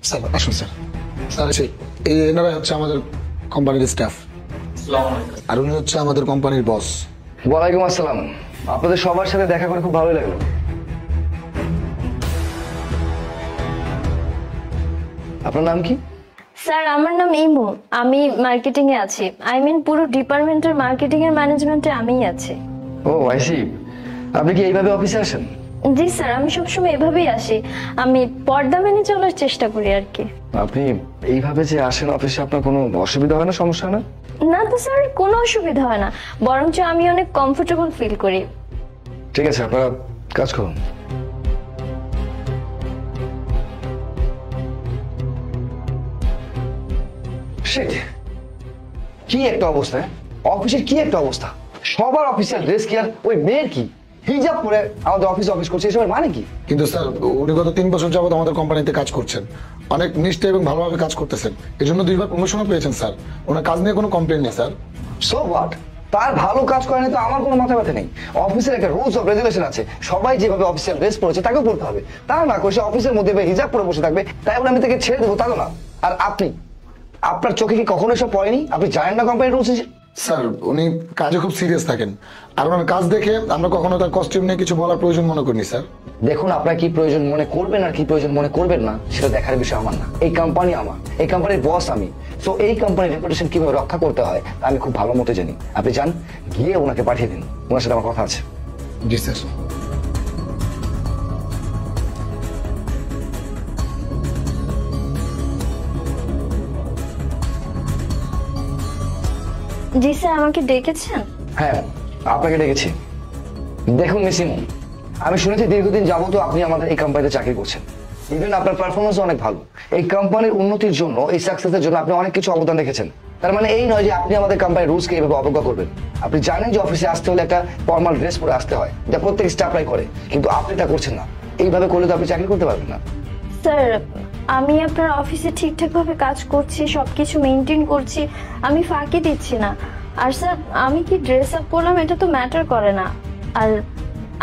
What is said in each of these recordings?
Sir আসুন sir. Sir এনারা হচ্ছে আমাদের কোম্পানির স্টাফ, আর উনি হচ্ছে আমাদের কোম্পানির বস। ওয়ালাইকুম আসসালাম। আপনাদের সবার সাথে দেখা করে খুব ভালোই লাগলো। আপনার নাম কি? স্যার আমার নাম ইমু, আমি মার্কেটিং এ আছি। আই মিন পুরো ডিপার্টমেন্টের মার্কেটিং এর ম্যানেজমেন্টে আমিই আছি। ও আই সি। আপনি কি এইভাবে অফিসে আসেন? জি স্যার, আমি সবসময় এভাবেই আসি। আমি পর্দা মেনে চলার চেষ্টা করি আর কি। আপনি এইভাবে যে আসেন অফিসে, আপনার কোনো অসুবিধা হয় না, সমস্যা না? না তো স্যার, কোনো অসুবিধা হয় না, বরঞ্চ আমি অনেক কমফোর্টেবল ফিল করি। ঠিক আছে, আপনারা কাজ করুন। কি একটা অবস্থা, অফিসের কি একটা অবস্থা। সবার অফিসিয়াল ড্রেস কি, আর ওই মেয়ের কি হিজাব পরে আমাদের অফিস করছে, এসবের মানে কি? কিন্তু স্যার উনি গত 3 বছর যাবত আমাদের কোম্পানিতে কাজ করছেন, অনেক নিষ্ঠা এবং ভালোভাবে কাজ করতেছেন। এই জন্য 2বার প্রমোশনও পেয়েছেন স্যার। ওনার কাজ নিয়ে কোনো কমপ্লেন নেই স্যার। সো হোয়াট, তার ভালো কাজ করেনি তো আমার কোনো মাথা ব্যথা নেই। অফিসের একটা রুলস অফ রেগুলেশন আছে, সবাই যেভাবে অফিসিয়াল ড্রেস পরেছে তাকেও পড়তে হবে। তা না করে সে অফিসের মধ্যে হিজাব পরে বসে থাকবে, তাই বলে আমি তাকে ছেড়ে দেবো তা না। আর আপনি, আপনার চোখে কি কখনো এসব পড়েনি? আপনি জানেন না কোম্পানির রুলস? স্যার উনি কাজে খুব সিরিয়াস থাকেন, আর ওনার কাজ দেখে আমরা কখনো তার কস্টিউম নিয়ে কিছু বলার প্রয়োজন মনে করিনি স্যার। দেখুন, আপনার কি প্রয়োজন মনে করবেন আর কি প্রয়োজন মনে করবেন না সেটা দেখার বিষয় আমার না। এই কোম্পানি আমার, এই কোম্পানির বস আমি। তো এই কোম্পানির রেপুটেশন কিভাবে রক্ষা করতে হয় তা আমি খুব ভালো মতো জানি। আপনি যান, গিয়ে ওনাকে পাঠিয়ে দিন, ওনার সাথে আমার কথা আছে। জি স্যার। জি স্যার, আমাকে ডেকেছেন? হ্যাঁ, আপনাকে ডেকেছি। দেখুন মিস ইমু, আমি শুনেছি দীর্ঘদিন যাবত আপনি আমাদের এই কোম্পানিতে চাকরি করছেন। ইভেন আপনার পারফরমেন্স অনেক ভালো। এই কোম্পানির উন্নতির জন্য, এই সাকসেসের জন্য আপনি অনেক কিছু অবদান রেখেছেন। তার মানে এই নয় যে আপনি আমাদের কোম্পানির রুলসকে এইভাবে অবজ্ঞা করবেন। আপনি জানেন যে অফিসে আসতে হলে একটা ফর্মাল ড্রেস পরে আসতে হয়, যা প্রত্যেক স্টাফরাই করে, কিন্তু আপনি তা করছেন না। এইভাবে করলে তো আপনি চাকরি করতে পারবেন না। স্যার আমি আপনার অফিসে ঠিকঠাক ভাবে কাজ করছি, সবকিছু মেনটেন করছি, আমি ফাঁকি দিচ্ছি না। আর স্যার আমি কি ড্রেস আপ করলাম এটা তো ম্যাটার করে না। আর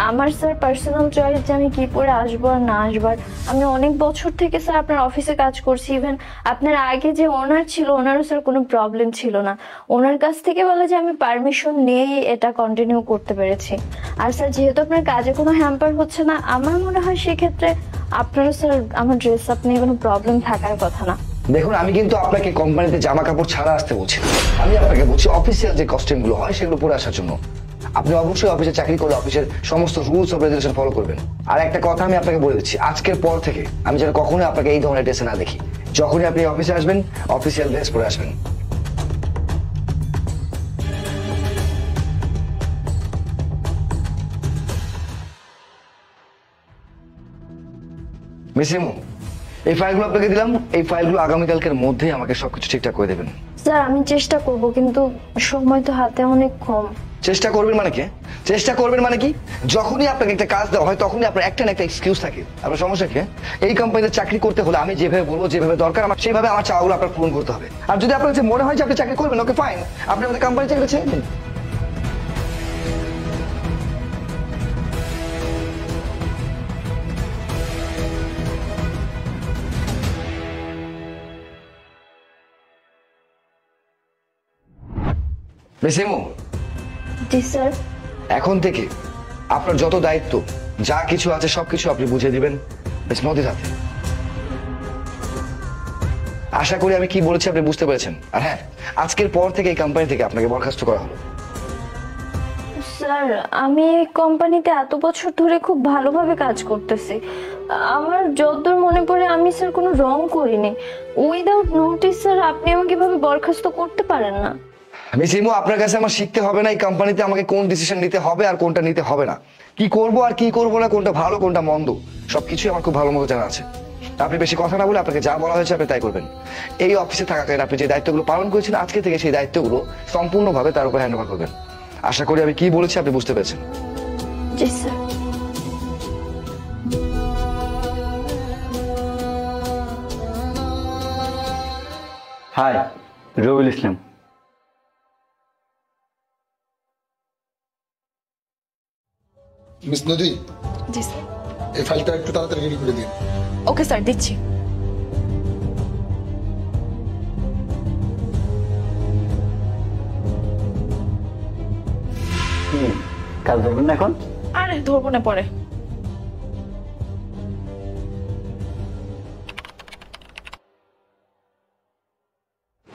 আমার স্যার পার্সোনাল চয়েস যে আমি কি পরে আসবো আর না আসবার। আমি অনেক বছর থেকে স্যার আপনার অফিসে কাজ করছি। ইভেন আপনার আগে যে ওনার ছিল, ওনারও স্যার কোনো প্রবলেম ছিল না। ওনার কাছ থেকে বলে যে আমি পারমিশন নিয়েই এটা কন্টিনিউ করতে পেরেছি। আর স্যার যেহেতু আপনার কাজে কোনো হ্যাম্পার হচ্ছে না, আমার মনে হয় সেক্ষেত্রে আপনারও স্যার আমার ড্রেস আপ নিয়ে কোনো প্রবলেম থাকার কথা না। দেখুন, আমি কিন্তু আপনাকে কোম্পানিতে জামা কাপড় ছাড়া আসতে বলছি। আমি আপনাকে বলছি অফিসিয়াল যে কস্টিউম গুলো হয় সেগুলো পরে আসার জন্য। আপনি অবশ্যই অফিসে চাকরি করলে অফিসের সমস্ত রুলস অফ রেগুলেশন ফলো করবেন। আর একটা কথা আমি আপনাকে বলে দিচ্ছি, আজকের পর থেকে আমি যেন কখনোই আপনাকে এই ধরনের ড্রেসে না দেখি। যখনই আপনি অফিসে আসবেন, অফিসিয়াল ড্রেস পরে আসবেন। মিস ইমু, এই ফাইলগুলো আপনাকে দিলাম। এই ফাইলগুলো আগামীকালকের মধ্যেই আমাকে সবকিছু ঠিকঠাক করে দেবেন। স্যার আমি চেষ্টা করব, কিন্তু সময় তো হাতে অনেক কম। চেষ্টা করবেন মানে কি? চেষ্টা করবেন মানে কি? যখনই আপনাকে একটা কাজ দেওয়া হয় তখনই আপনার একটা না একটা এক্সকিউজ থাকে। আপনার সমস্যা কি? এই কোম্পানিতে চাকরি করতে হলে আমি যেভাবে বলবো, যেভাবে দরকার আমার সেইভাবে আমার চাওয়াগুলো আপনার পূরণ করতে হবে। আর যদি আপনার কাছে মনে হয় যে আপনি চাকরি করবেন, ওকে ফাইন, আপনি আমাদের কোম্পানি চাকরি ছেড়ে দিন। মিস ইমু, জি স্যার। এখন থেকে আপনার যত দায়িত্ব যা কিছু আছে সবকিছু আপনি বুঝিয়ে দিবেন মিস নদীর হাতে। আশা করি আমি কি বলেছি আপনি বুঝতে পেরেছেন। আর হ্যাঁ, আজকের পর থেকে এই কোম্পানি থেকে আপনাকে বরখাস্ত করা হলো। স্যার আমি এই কোম্পানিতে এত বছর ধরে খুব ভালোভাবে কাজ করতেছি। আমার যতদূর মনে পড়ে আমি স্যার কোনো রং করিনি। উইদাউট নোটিস স্যার আপনি আমাকে এভাবে বরখাস্ত করতে পারেন না। মিস ইমু, আপনার কাছে আমার শিখতে হবে না এই কোম্পানিতে আমাকে কোন ডিসিশন নিতে হবে আর কোনটা নিতে হবে না, কি করব আর কি করব না, কোনটা ভালো কোনটা মন্দ, সবকিছু আমার খুব ভালো মতো জানা আছে। আপনি বেশি কথা না বলে আপনাকে যা বলা হয়েছে আপনি তাই করবেন। এই অফিসে থাকাকালীন আপনি যে দায়িত্বগুলো পালন করেছেন, আজকে থেকে সেই দায়িত্বগুলো সম্পূর্ণভাবে তার উপর হ্যান্ড ওভার করবেন। আশা করি আমি কি বলেছি আপনি বুঝতে পেরেছেন। জি sir. High, Rabiul Islam. Miss নদী, জি স্যার। এই ফাইলটা একটু তাড়াতাড়ি রেডি করে দিন। ওকে স্যার, দিচ্ছি। কাজ ধরবেন না এখন? আরে ধরবো না পরে।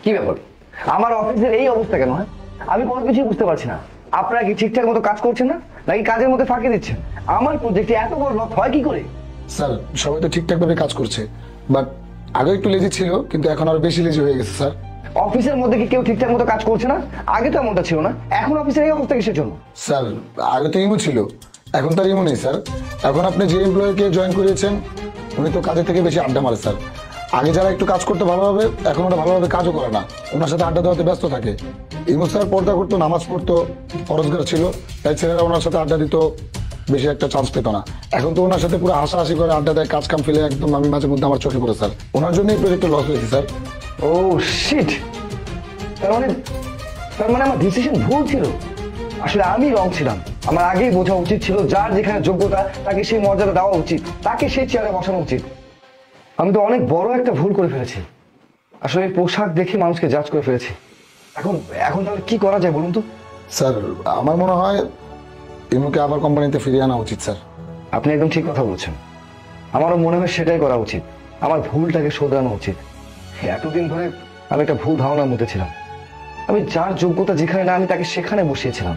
কি ব্যাপার, আমার অফিসের এই অবস্থা কেন? হ্যাঁ, আমি কোনো কিছুই বুঝতে পারছি না। আপনারা কি ঠিকঠাক মতো কাজ করছেন না, নাকি কাজের মধ্যে ফাঁকি দিচ্ছেন? আমার প্রজেক্টে এত বড় লস হয় কি করে? স্যার সবাই তো ঠিকঠাক ভাবে কাজ করছে, বাট আগে একটু লেজি ছিল, কিন্তু এখন আরো বেশি লেজি হয়ে গেছে স্যার। অফিসের মধ্যে কি কেউ ঠিকঠাক মতো কাজ করছে না? আগে তো এমনটা ছিল না, এখন অফিসের এই অবস্থা কিসের জন্য? স্যার আগে তো ইমো ছিল, এখন তার ইমো নেই স্যার। এখন আপনি যে এমপ্লয়িকে জয়েন করিয়েছেন উনি তো কাজের থেকে বেশি আড্ডা মারে স্যার। আগে যারা একটু কাজ করতে ভালোভাবে, এখন ওরা ভালোভাবে কাজও করে না, ওনার সাথে আড্ডা দেওয়াতে ব্যস্ত থাকে। ইমো স্যার পর্দা করতো, নামাজ পড়তো, ফরজগার ছিল, তাই ছেলেরা ওনার সাথে আড্ডা দিত, বেশি একটা চান্স পেত না। এখন তো ওনার সাথে পুরো হাসাহাসি করে আড্ডা দেয়, কাজ কাম ফেলে একদম আমি মাঝে মধ্যে আমার চোখে পড়ে স্যার। ওনার জন্য এই প্রজেক্টে লস হয়েছে স্যার। ও শিট, তার মানে আমার ডিসিশন ভুল ছিল। আসলে আমি রং ছিলাম। আমার আগেই বোঝা উচিত ছিল যার যেখানে যোগ্যতা তাকে সেই মর্যাদা দেওয়া উচিত, তাকে সেই চেয়ারে বসানো উচিত। আমি তো অনেক বড় একটা ভুল করে ফেলেছি। আসলে এই পোশাক দেখে মানুষকে জাজ করে ফেলেছি। এখন এখন তাহলে কি করা যায় বলুন তো? স্যার আমার মনে হয় ইমোকে আবার কোম্পানিতে ফিরিয়ে আনা উচিত স্যার। আপনি একদম ঠিক কথা বলছেন। আমারও মনে হয় সেটাই করা উচিত। আমার ভুলটাকে শোধরানো উচিত। এতদিন ধরে আমি একটা ভুল ধারণার মধ্যে ছিলাম। আমি যার যোগ্যতা যেখানে না আমি তাকে সেখানে বসিয়েছিলাম,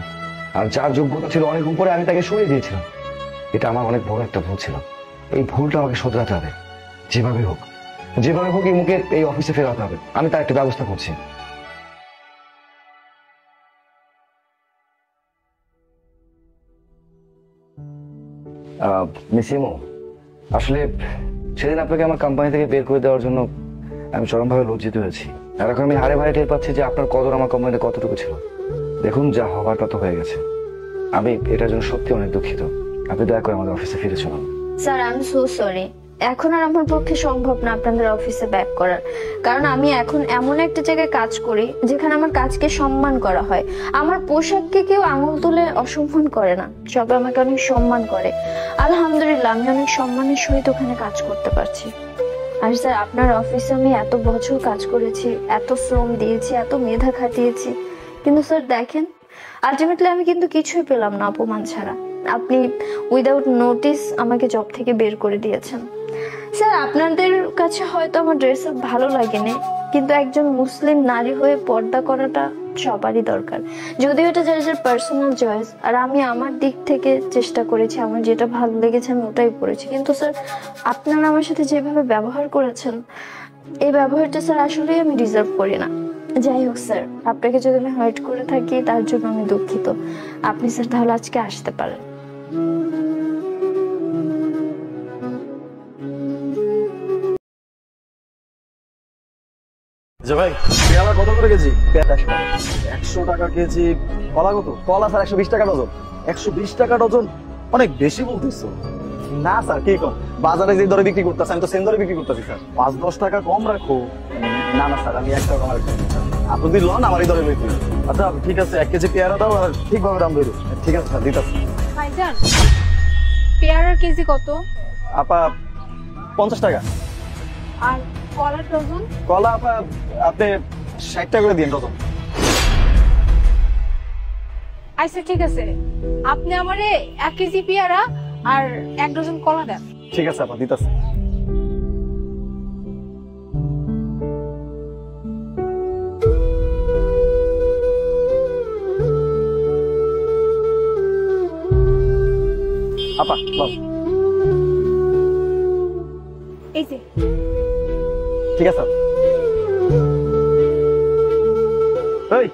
আর যার যোগ্যতা ছিল অনেক উপরে আমি তাকে সরিয়ে দিয়েছিলাম। এটা আমার অনেক বড় একটা ভুল ছিল। এই ভুলটা আমাকে শোধরাতে হবে। যেভাবে হোক এই মুখে এই অফিসে ফেরাতে হবে। আমি তার একটা ব্যবস্থা করছি। মিস ইমো, আসলে সেদিন আপনাকে আমার কোম্পানি থেকে বের করে দেওয়ার জন্য আমি চরমভাবে লজ্জিত হয়েছি। আর এখন আমি হারে ভারে টের পাচ্ছি যে আপনার কদর আমার কোম্পানিতে কতটুকু ছিল। দেখুন, যা হওয়ার তা তো হয়ে গেছে। আমি এটার জন্য সত্যি অনেক দুঃখিত। আপনি দয়া করে আমাদের অফিসে ফিরে চলুন। Sir I am so sorry, এখন আর আমার পক্ষে সম্ভব না আপনাদের অফিসে ব্যাক করার। কারণ আমি এখন এমন একটা জায়গায় কাজ করি যেখানে আমার কাজকে সম্মান করা হয়। আমার পোশাককে কেউ আঙুল তুলে অসম্মান করে না, সবাই আমাকে অনেক সম্মান করে। আলহামদুলিল্লাহ, আমি অনেক সম্মানের সহিত ওখানে কাজ করতে পারছি। আর স্যার আপনার অফিসে আমি এত বছর কাজ করেছি, এত শ্রম দিয়েছি, এত মেধা খাটিয়েছি, কিন্তু স্যার দেখেন আলটিমেটলি আমি কিন্তু কিছুই পেলাম না অপমান ছাড়া। আপনি উইদাউট নোটিস আমাকে জব থেকে বের করে দিয়েছেন। স্যার আপনাদের কাছে হয়তো আমার ড্রেস আপ ভালো লাগেনি, কিন্তু একজন মুসলিম নারী হয়ে পর্দা করাটা সবারই দরকার, যদিও এটা যার যার পার্সোনাল চয়েস। আর আমি আমার দিক থেকে চেষ্টা করেছি, আমার যেটা ভালো লেগেছে আমি ওটাই পরেছি। কিন্তু স্যার আপনারা আমার সাথে যেভাবে ব্যবহার করেছেন, এই ব্যবহারটা স্যার আসলেই আমি ডিজার্ভ করি না। যাই হোক স্যার, আপনাকে যদি আমি হার্ট করে থাকি তার জন্য আমি দুঃখিত। আপনি স্যার তাহলে আজকে আসতে পারেন। যে ভাই পেয়ারা কত করে কেজি? 100 টাকা কেজি। কলা কত? কলা স্যার 120 টাকা ডজন। 120 টাকা ডজন? অনেক বেশি বলতেছো। না স্যার, কি কম, বাজারে যে দরে বিক্রি করতেছে আমি তো সেম দরে বিক্রি করতেছি স্যার। 5-10 টাকা কম রাখো। না না স্যার, আমি 1 টাকা কম রাখছি। আপনি যদি লন আমার এই দরে বিক্রি। আচ্ছা ঠিক আছে, 1 কেজি পেয়ারা দাও আর ঠিকভাবে দাম ধরো। ঠিক আছে স্যার, দিতেছি। ভাইজান, পেয়ারার কেজি কত? আপা 50 টাকা। আর কলার ডজন? কলা আপা আপনি 60 টাকা করে দিন ডজন। আচ্ছা ঠিক আছে, আপনি আমারে 1 কেজি পেয়ারা আর 1 ডজন কলা দেন। ঠিক আছে আপা, দিতেছি। আপা লও। এই যে ঠিক আছে। এই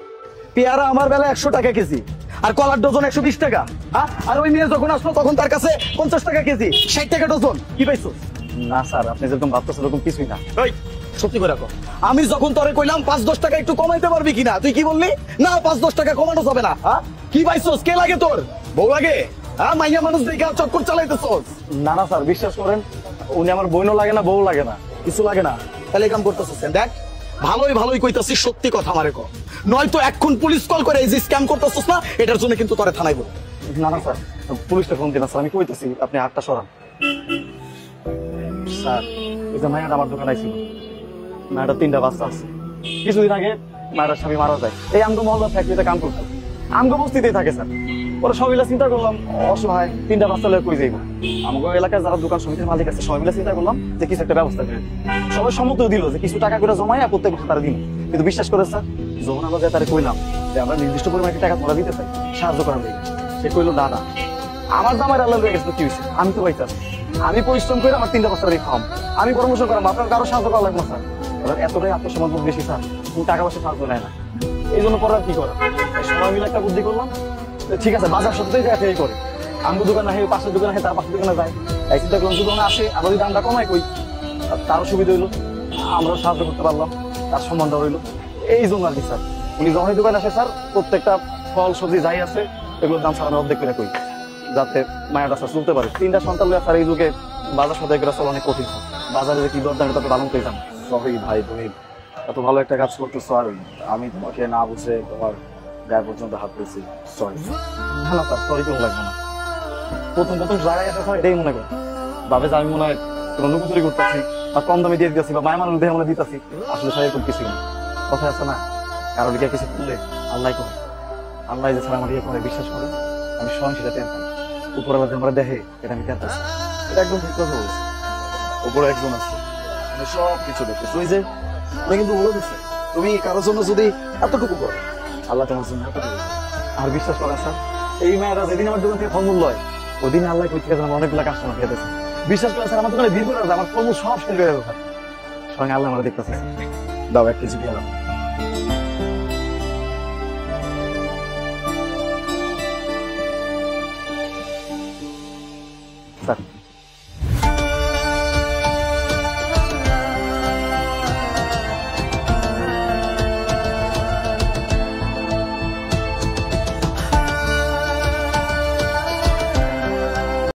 পেয়ারা আমার বেলা 100 টাকা কেজি, আর কলার ডজন 120 টাকা। আর ওই মেয়ে যখন আসলো তখন তার কাছে 50 টাকা কেজি, 60 টাকা ডজন। কি পাইছো? না স্যার, আপনি যেরকম ভাবতেছেন এরকম কিছুই না। এই সত্যি করে রাখো, আমি যখন তোরে কইলাম 5-10 টাকা একটু কমাইতে পারবি কিনা, তুই কি বললি? না 5-10 টাকা কমানো যাবে না। কি পাইছোস? কে লাগে তোর? বউ লাগে? মাইয়া মানুষ দেখে চক্কর চালাইতেছোস? না না স্যার, বিশ্বাস করেন, উনি আমার বোনও লাগে না, বউ লাগে না, কিছু লাগে না। তাহলে কাম করতেছিস দেখ, ভালোই কইতাছি, সত্যি কথা আমারে কর, নয়তো এখন পুলিশ কল করে এই যে স্ক্যাম করতেছিস না, এটার জন্য কিন্তু তোরে থানায় বল। না না স্যার, পুলিশটা ফোন দিন স্যার, আমি কইতাছি, আপনি হাতটা সরান। স্যার এই যে মায়ের আমার দোকানে ছিল, মায়ের 3টা বাচ্চা আছে। কিছুদিন আগে মায়ের স্বামী মারা যায়। এই আমগো মহল্লা ফ্যাক্টরিতে কাম করতো। আমগো বস্তিতেই থাকে স্যার। পরে সবাই মিলে চিন্তা করলাম অসহায় 3টা বাচ্চা লয়ে কই যাইব। আমাগো এলাকার যারা দোকান সমিতির মালিক আছে সবাই মিলে চিন্তা করলাম যে কিছু একটা ব্যবস্থা করে দিই। সবাই সম্মত দিল যে কিছু টাকা করে জমাইয়া প্রত্যেক বছর তারা দিন। কিন্তু বিশ্বাস করে স্যার, যখন আমরা যে তারে কইলাম যে আমরা নির্দিষ্ট পরিমাণে টাকা তোমরা দিতে চাই সাহায্য করার লাগে, সে কইলো না না, আমার দামের আল্লাহ হয়ে গেছে, কি হয়েছে আমি তো পাইতাম, আমি পরিশ্রম করে আমার 3টা বাচ্চা দিয়ে খাওয়াম, আমি পরামর্শ করাম, আপনার কারো সাহায্য করা লাগবে না স্যার। এবার এতটাই আত্মসম্মান বোধ বেশি স্যার, তুমি টাকা পয়সা সাহায্য নেয় না, এই জন্য পরে আর কি করা, সবাই মিলে একটা বুদ্ধি করলাম, ঠিক আছে বাজার সত্যি জায়গা থেকে করে আমগো দোকান না হয় পাশের দোকানে হয়, তার পাশের দোকানে যায়, তাই চিন্তা করলাম দোকানে আসে আবার ওই দামটা কমাই কই, তারও সুবিধা হইলো, আমরাও সাহায্য করতে পারলাম, তার সম্মানটা হইলো, এই জন্য আর কি স্যার। উনি যখন দোকানে আসে স্যার প্রত্যেকটা ফল সবজি যাই আছে এগুলোর দাম স্যার অর্ধেক করে কই, যাতে মায়ের রাস্তা চলতে পারে। 3টা সন্তান লইয়া স্যার এই যুগে বাজার সদাই করে চলা অনেক কঠিন, বাজারে যে কি দরদাম এটা তো ভালো পেয়ে যান। সবই ভাই তুমি এত ভালো একটা কাজ করতেছো আর আমি তোমাকে না বুঝে তোমার গায়ে পর্যন্ত হাত দিয়েছি, সরি। না না স্যার সরি কেউ লাগবে না, প্রথম জায়গায় আসা এটাই মনে কর ভাবে যে আমি মনে হয় কোনো লুকোচুরি করতেছি বা কম দামে দিয়ে দিতেছি বা মায়ের মানুষ দেহে মনে দিতেছি, আসলে স্যার এরকম কিছু না। কথা আছে না, কারো দিকে কিছু করলে আল্লাহ করে, আল্লাহ যে স্যার আমার ইয়ে করে বিশ্বাস করে, আমি স্বয়ং সেটা টের পাই, উপরে আমরা দেখে এটা আমি টের পাচ্ছি, এটা একদম ঠিক কথা বলছি। উপরে একজন আছে আমি সব কিছু দেখতেছি, ওই যে আমি কিন্তু বলে দিচ্ছি তুমি কারোর জন্য যদি এতটুকু করো আল্লাহ তোমার জন্য এতটুকু। আর বিশ্বাস করা স্যার, এই মেয়েরা যেদিন আমার দোকান থেকে ফলমূল লয় ওদিন আল্লাহ কই থেকে আমার অনেকগুলো কাস্টমার খেয়ে দিয়েছে। বিশ্বাস করা স্যার, আমার দোকানে ভিড় করে আমার ফলমূল সব শেষ হয়ে যাবে স্যার, স্বয়ং আল্লাহ আমার দেখতেছে। দাও 1 কেজি দিয়ে দাও স্যার।